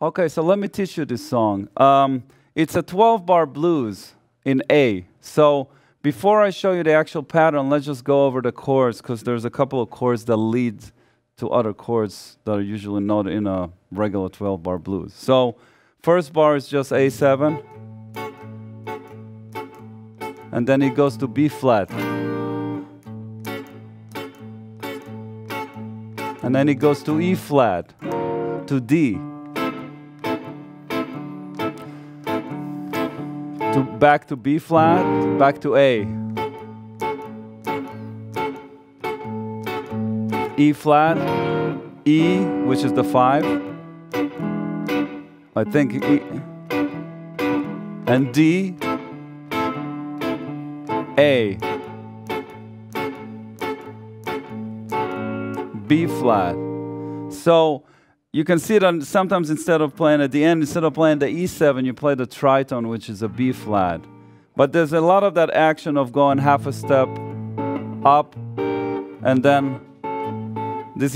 Okay, so let me teach you this song. It's a 12-bar blues in A. So before I show you the actual pattern, let's just go over the chords, because there's a couple of chords that lead to other chords that are usually not in a regular 12-bar blues. So first bar is just A7, and then it goes to B flat. And then it goes to E flat, to D, back to B flat, back to A, E flat, E, which is the 5, I think E, and D, A, B flat. So you can see that sometimes instead of playing at the end, instead of playing the E7, you play the tritone, which is a B flat. But there's a lot of that action of going half a step up, and then this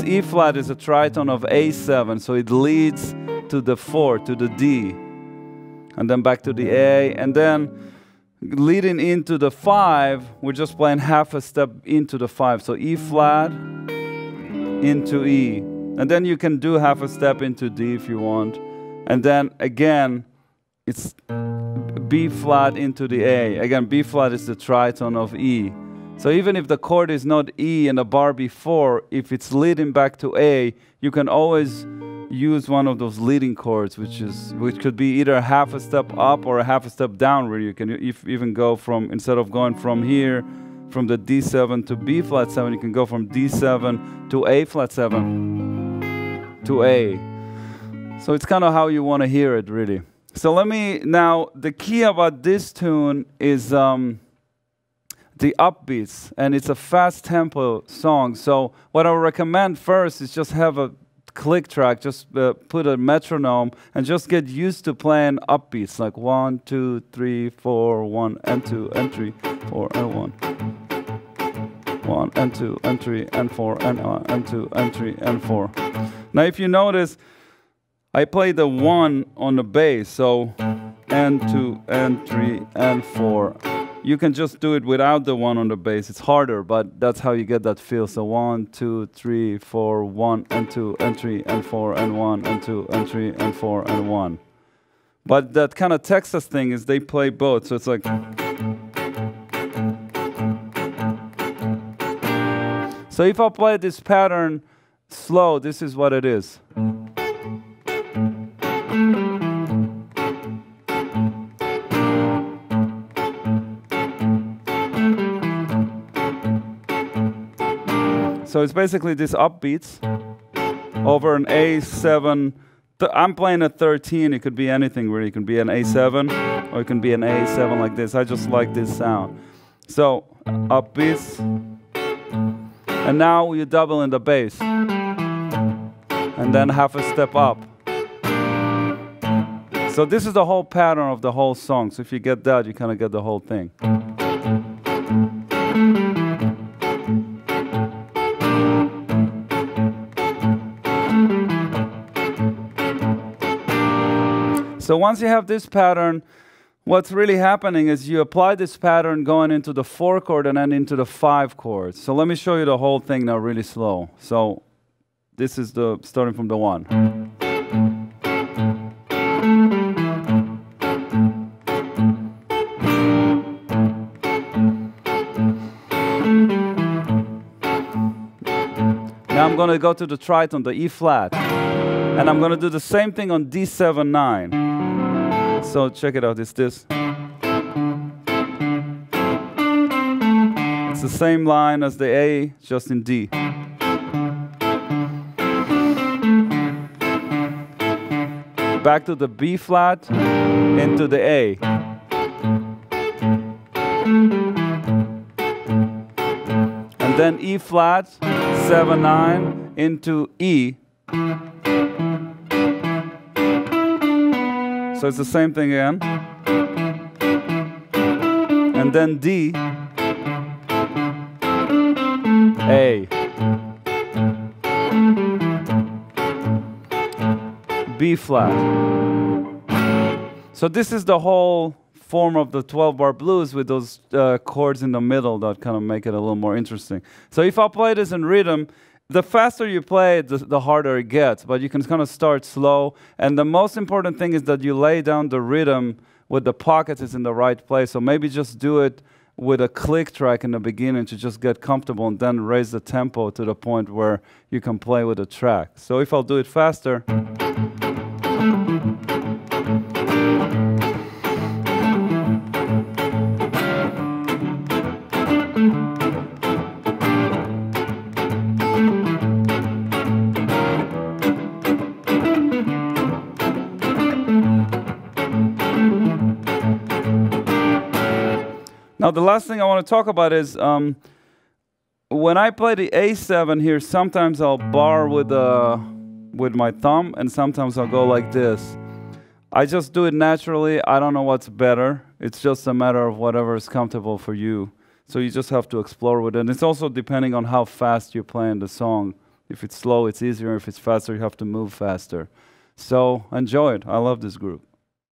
E flat is a tritone of A7, so it leads to the 4, to the D, and then back to the A, and then leading into the 5, we're just playing half a step into the 5. So E flat into E. And then you can do half a step into D if you want. And then again, it's B flat into the A. Again, B flat is the tritone of E. So even if the chord is not E in the bar before, if it's leading back to A, you can always use one of those leading chords, which could be either half a step up or a half a step down, where you can even go from, instead of going from here, from the D7 to B flat 7, you can go from D7 to A flat 7 to A. So it's kind of how you want to hear it, really. So let me, now, the key about this tune is the upbeats, and it's a fast tempo song. So what I would recommend first is just have a click track, just put a metronome and just get used to playing upbeats, like 1, 2, 3, 4, 1 and 2 and 3, 4 and 1. 1 and 2 and 3 and 4 and 2 and 3 and 4. Now if you notice, I play the 1 on the bass, so and 2 and 3 and 4. You can just do it without the 1 on the bass. It's harder, but that's how you get that feel. So 1, 2, 3, 4, 1 and 2 and 3 and 4 and 1 and 2 and 3 and 4 and 1. But that kind of Texas thing is they play both, so it's like. So if I play this pattern slow, this is what it is. So it's basically this upbeats over an A7. I'm playing a 13. It could be anything really. It can be an A7 or it can be an A7 like this. I just like this sound. So upbeats. And now you double in the bass. And then half a step up. So this is the whole pattern of the whole song. So if you get that, you kind of get the whole thing. So once you have this pattern, what's really happening is you apply this pattern going into the 4 chord and then into the 5 chord. So let me show you the whole thing now really slow. So this is the starting from the 1. Now I'm going to go to the tritone, the E flat. And I'm going to do the same thing on D7, 9. So check it out, it's this. It's the same line as the A, just in D. Back to the B flat, into the A. And then E flat, 7, 9, into E. So it's the same thing again. And then D, A, B flat. So this is the whole form of the 12-bar blues with those chords in the middle that kind of make it a little more interesting. So if I play this in rhythm, the faster you play it, the harder it gets. But you can kind of start slow. And the most important thing is that you lay down the rhythm with the pockets is in the right place. So maybe just do it with a click track in the beginning to just get comfortable, and then raise the tempo to the point where you can play with the track. So if I'll do it faster. Now, the last thing I want to talk about is when I play the A7 here, sometimes I'll bar with my thumb, and sometimes I'll go like this. I just do it naturally. I don't know what's better. It's just a matter of whatever is comfortable for you. So you just have to explore with it. And it's also depending on how fast you're playing the song. If it's slow, it's easier. If it's faster, you have to move faster. So enjoy it. I love this group.